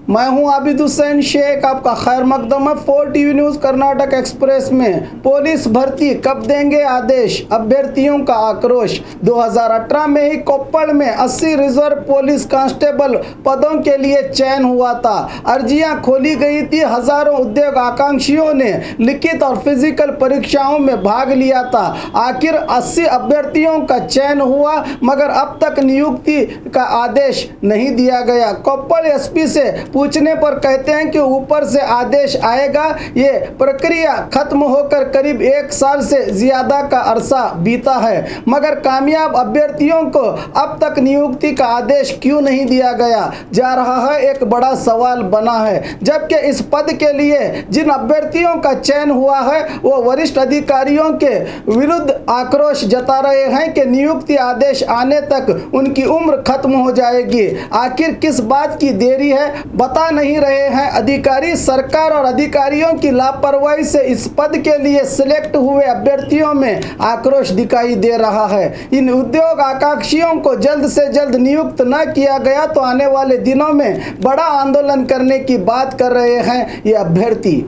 मैं हूं आबिद हुसैन शेख, आपका खैर मकदम है 4 टीवी न्यूज़ कर्नाटक एक्सप्रेस में। पुलिस भर्ती कब देंगे आदेश, अभ्यर्थियों का आक्रोश। 2018 में ही कोप्पल में 80 रिजर्व पुलिस कांस्टेबल पदों के लिए चयन हुआ था। अर्जियां खोली गई थी। हजारों उद्योग आकांक्षियों ने लिखित और फिजिकल परीक्षाओं में भाग लिया था। आखिर 80 अभ्यर्थियों का चयन हुआ, मगर अब तक नियुक्ति का आदेश नहीं दिया गया। कोप्पल एसपी से पूछने पर कहते हैं कि ऊपर से आदेश आएगा। ये प्रक्रिया खत्म होकर करीब 1 साल से ज्यादा का अरसा बीता है, मगर कामयाब अभ्यर्थियों को अब तक नियुक्ति का आदेश क्यों नहीं दिया गया जा रहा है, एक बड़ा सवाल बना है। जबकि इस पद के लिए जिन अभ्यर्थियों का चयन हुआ है वो वरिष्ठ अधिकारियों के विरुद्ध आक्रोश जता रहे हैं कि नियुक्ति आदेश आने तक उनकी उम्र खत्म हो जाएगी। आखिर किस बात की देरी है, बता नहीं रहे हैं अधिकारी। सरकार और अधिकारियों की लापरवाही से इस पद के लिए सिलेक्ट हुए अभ्यर्थियों में आक्रोश दिखाई दे रहा है। इन उद्योग आकांक्षियों को जल्द से जल्द नियुक्त न किया गया तो आने वाले दिनों में बड़ा आंदोलन करने की बात कर रहे हैं ये अभ्यर्थी।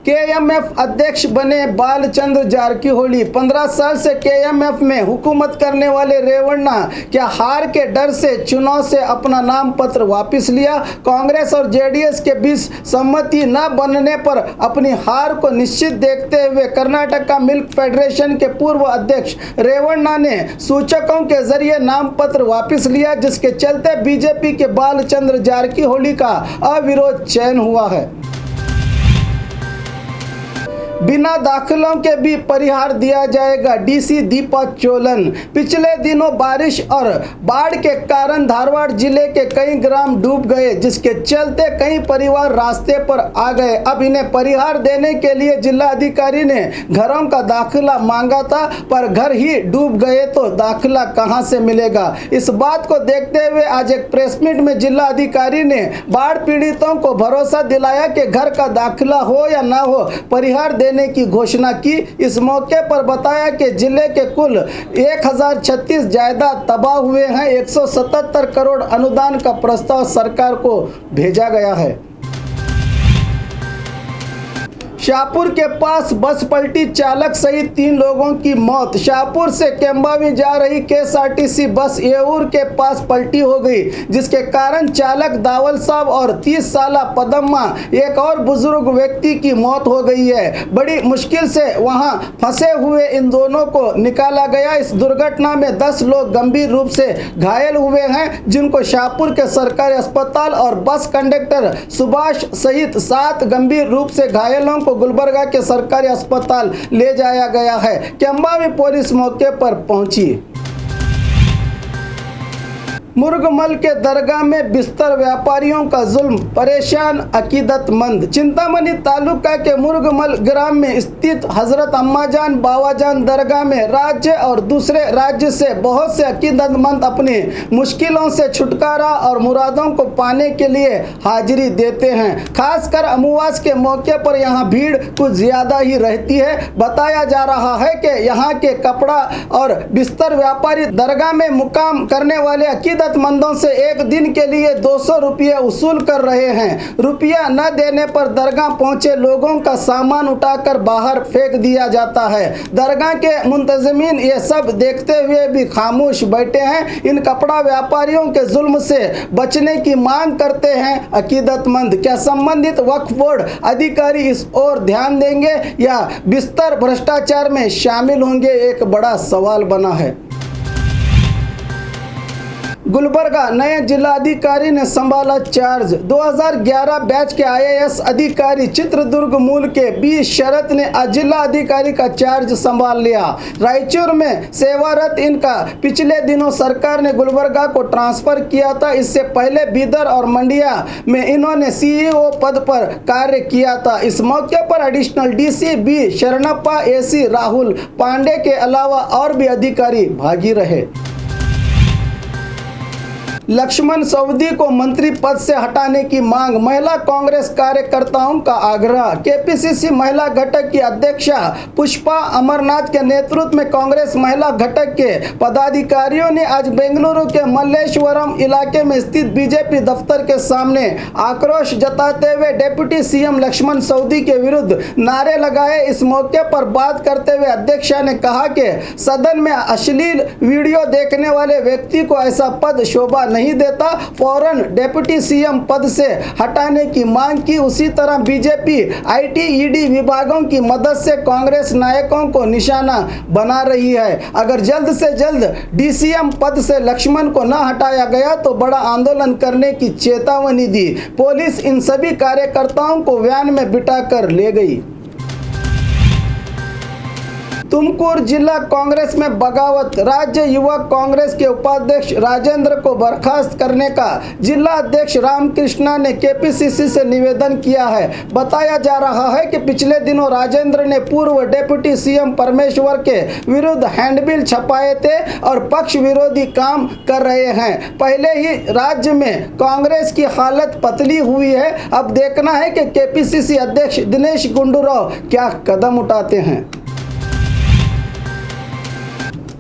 केएमएफ अध्यक्ष बने बालचंद्र जारकीहोली। 15 साल से केएमएफ में हुकूमत करने वाले रेवन्ना क्या हार के डर से चुनाव से अपना नाम पत्र वापस लिया। कांग्रेस और जेडीएस के बीच सहमति न बनने पर अपनी हार को निश्चित देखते हुए कर्नाटक का मिल्क फेडरेशन के पूर्व अध्यक्ष रेवन्ना ने सूचकों के जरिए नाम पत्र वापस लिया, जिसके चलते बीजेपी के बालचंद्र जारकीहोली का अविरोध चयन हुआ है। बिना दाखिलों के भी परिहार दिया जाएगा, डीसी दीपा चोलन। पिछले दिनों बारिश और बाढ़ के कारण धारवाड़ जिले के कई ग्राम डूब गए, जिसके चलते कई परिवार रास्ते पर आ गए। अब इन्हें परिहार देने के लिए जिला अधिकारी ने घरों का दाखिला मांगा था, पर घर ही डूब गए तो दाखिला कहां से मिलेगा। इस बात को देखते हुए आज एक प्रेस मीट में जिला अधिकारी ने बाढ़ पीड़ितों को भरोसा दिलाया कि घर का दाखिला हो या ना हो, परिहार देने की घोषणा की। इस मौके पर बताया कि जिले के कुल 1036 जायदाद तबाह हुए हैं। 177 करोड़ अनुदान का प्रस्ताव सरकार को भेजा गया है। शाहपुर के पास बस पलटी, चालक सहित 3 लोगों की मौत। शाहपुर से केम्बावी जा रही केएसआरटीसी बस येऊर के पास पलटी हो गई, जिसके कारण चालक दावल साहब और 30 साल पदम्मा एक और बुजुर्ग व्यक्ति की मौत हो गई है। बड़ी मुश्किल से वहां फंसे हुए इन दोनों को निकाला गया। इस दुर्घटना में 10 लोग गंभीर रूप से घायल हुए हैं, जिनको शाहपुर के सरकारी अस्पताल और बस कंडक्टर सुभाष सहित 7 गंभीर रूप से घायलों को गुलबर्गा के सरकारी अस्पताल ले जाया गया है। केम्बावी पुलिस मौके पर पहुंची। मुर्गमल के दरगाह में बिस्तर व्यापारियों का जुल्म, परेशान अकीदतमंद। चिंतामणि तालुका के मुर्गमल ग्राम में स्थित हजरत अम्माजान बावाजान दरगाह में राज्य और दूसरे राज्य से बहुत से अकीदतमंद अपनी मुश्किलों से छुटकारा और मुरादों को पाने के लिए हाजिरी देते हैं। खासकर अमावस के मौके पर यहाँ भीड़ कुछ ज्यादा ही रहती है। बताया जा रहा है कि यहाँ के कपड़ा और बिस्तर व्यापारी दरगाह में मुकाम करने वाले अकीदतमंदों से एक दिन के लिए 200 रुपये वसूल कर रहे हैं। रुपया न देने पर दरगाह पहुंचे लोगों का सामान उठाकर बाहर फेंक दिया जाता है। दरगाह के मुंतजमीन ये सब देखते हुए भी खामोश बैठे हैं। इन कपड़ा व्यापारियों के जुल्म से बचने की मांग करते हैं अकीदतमंद। क्या संबंधित वक्फ बोर्ड अधिकारी इस ओर ध्यान देंगे या बिस्तर भ्रष्टाचार में शामिल होंगे, एक बड़ा सवाल बना है। गुलबर्गा नए जिलाधिकारी ने संभाला चार्ज। 2011 बैच के आईएएस अधिकारी चित्रदुर्ग मूल के बी शरत ने आज जिला अधिकारी का चार्ज संभाल लिया। रायचूर में सेवारत इनका पिछले दिनों सरकार ने गुलबर्गा को ट्रांसफर किया था। इससे पहले बीदर और मंडिया में इन्होंने सीईओ पद पर कार्य किया था। इस मौके पर additional DC B Sharanappa, AC Rahul Pandey के अलावा और भी अधिकारी भागी रहे। लक्ष्मण सवदी को मंत्री पद से हटाने की मांग, महिला कांग्रेस कार्यकर्ताओं का आग्रह। केपीसीसी महिला घटक की अध्यक्षा पुष्पा अमरनाथ के नेतृत्व में कांग्रेस महिला घटक के पदाधिकारियों ने आज बेंगलुरु के मल्लेश्वरम इलाके में स्थित बीजेपी दफ्तर के सामने आक्रोश जताते हुए डिप्टी सीएम लक्ष्मण सवदी के विरुद्ध नारे लगाए। इस मौके पर बात करते हुए अध्यक्षा ने कहा कि सदन में अश्लील वीडियो देखने वाले व्यक्ति को ऐसा पद शोभा नहीं देता, फौरन डिप्टी सीएम पद से हटाने की मांग की। उसी तरह बीजेपी आईटी ईडी विभागों की मदद से कांग्रेस नायकों को निशाना बना रही है। अगर जल्द से जल्द डीसीएम पद से लक्ष्मण को न हटाया गया तो बड़ा आंदोलन करने की चेतावनी दी। पुलिस इन सभी कार्यकर्ताओं को वैन में बिठाकर ले गई। तुमकुर जिला कांग्रेस में बगावत, राज्य युवा कांग्रेस के उपाध्यक्ष राजेंद्र को बर्खास्त करने का जिला अध्यक्ष रामकृष्णा ने केपीसीसी से निवेदन किया है। बताया जा रहा है कि पिछले दिनों राजेंद्र ने पूर्व डिप्टी सीएम परमेश्वर के विरुद्ध हैंडबिल छपाए थे और पक्ष विरोधी काम कर रहे हैं। पहले ही राज्य में कांग्रेस की हालत पतली हुई है। अब देखना है कि केपीसीसी अध्यक्ष दिनेश गुंडूराव क्या कदम उठाते हैं।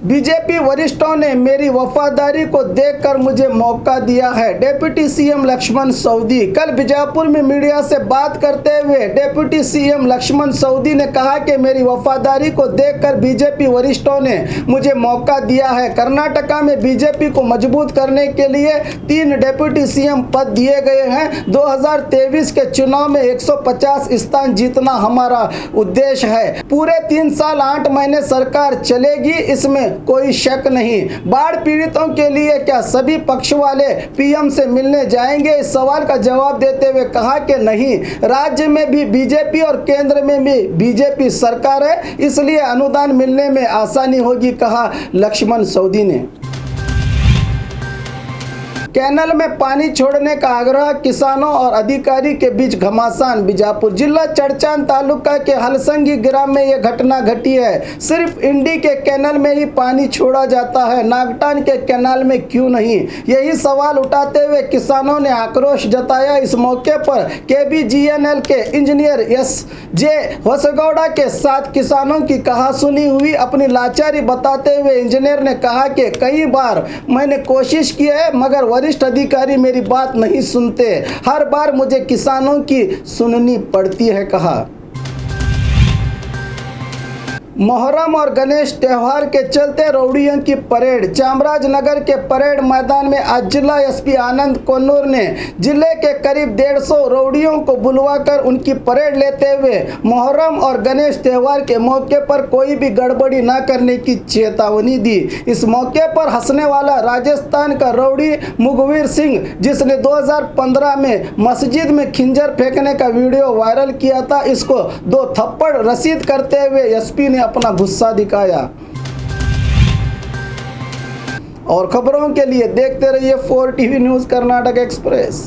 बीजेपी वरिष्ठों ने मेरी वफादारी को देखकर मुझे मौका दिया है, डिप्टी सीएम लक्ष्मण सवदी। कल बीजापुर में मीडिया से बात करते हुए डिप्टी सीएम लक्ष्मण सवदी ने कहा कि मेरी वफादारी को देखकर बीजेपी वरिष्ठों ने मुझे मौका दिया है। कर्नाटका में बीजेपी को मजबूत करने के लिए 3 डिप्टी सीएम पद दिए गए हैं। 2023 के चुनाव में 150 स्थान जीतना हमारा उद्देश्य है। पूरे 3 साल 8 महीने सरकार चलेगी, इसमें कोई शक नहीं। बाढ़ पीड़ितों के लिए क्या सभी पक्ष वाले पीएम से मिलने जाएंगे? इस सवाल का जवाब देते हुए कहा कि नहीं, राज्य में भी बीजेपी और केंद्र में भी बीजेपी सरकार है, इसलिए अनुदान मिलने में आसानी होगी, कहा लक्ष्मण सवदी ने। कैनल में पानी छोड़ने का आग्रह, किसानों और अधिकारी के बीच घमासान। बीजापुर जिला चड़चान तालुका के हलसंगी ग्राम में यह घटना घटी है। सिर्फ इंडी के कैनल में ही पानी छोड़ा जाता है, नागटान के कैनाल में क्यों नहीं? यही सवाल उठाते हुए किसानों ने आक्रोश जताया। इस मौके पर केबीजीएनएल के इंजीनियर एस.जे. होसगौड़ा के साथ किसानों की कहासुनी हुई। अपनी लाचारी बताते हुए इंजीनियर ने कहा कि कई बार मैंने कोशिश की है मगर वरिष्ठ अधिकारी मेरी बात नहीं सुनते, हर बार मुझे किसानों की सुननी पड़ती है, कहा। मोहर्रम और गणेश त्यौहार के चलते रौड़ियों की परेड। चामराजनगर के परेड मैदान में आज जिला एसपी आनंद कोन्नूर ने जिले के करीब 150 रौड़ियों को बुलवाकर उनकी परेड लेते हुए मोहर्रम और गणेश त्यौहार के मौके पर कोई भी गड़बड़ी न करने की चेतावनी दी। इस मौके पर हंसने वाला राजस्थान का रौड़ी मुखवीर सिंह, जिसने 2015 में मस्जिद में खिंजर फेंकने का वीडियो वायरल किया था, इसको 2 थप्पड़ रसीद करते हुए एसपी ने अपना गुस्सा दिखाया। और खबरों के लिए देखते रहिए 4 टीवी न्यूज़ कर्नाटक एक्सप्रेस।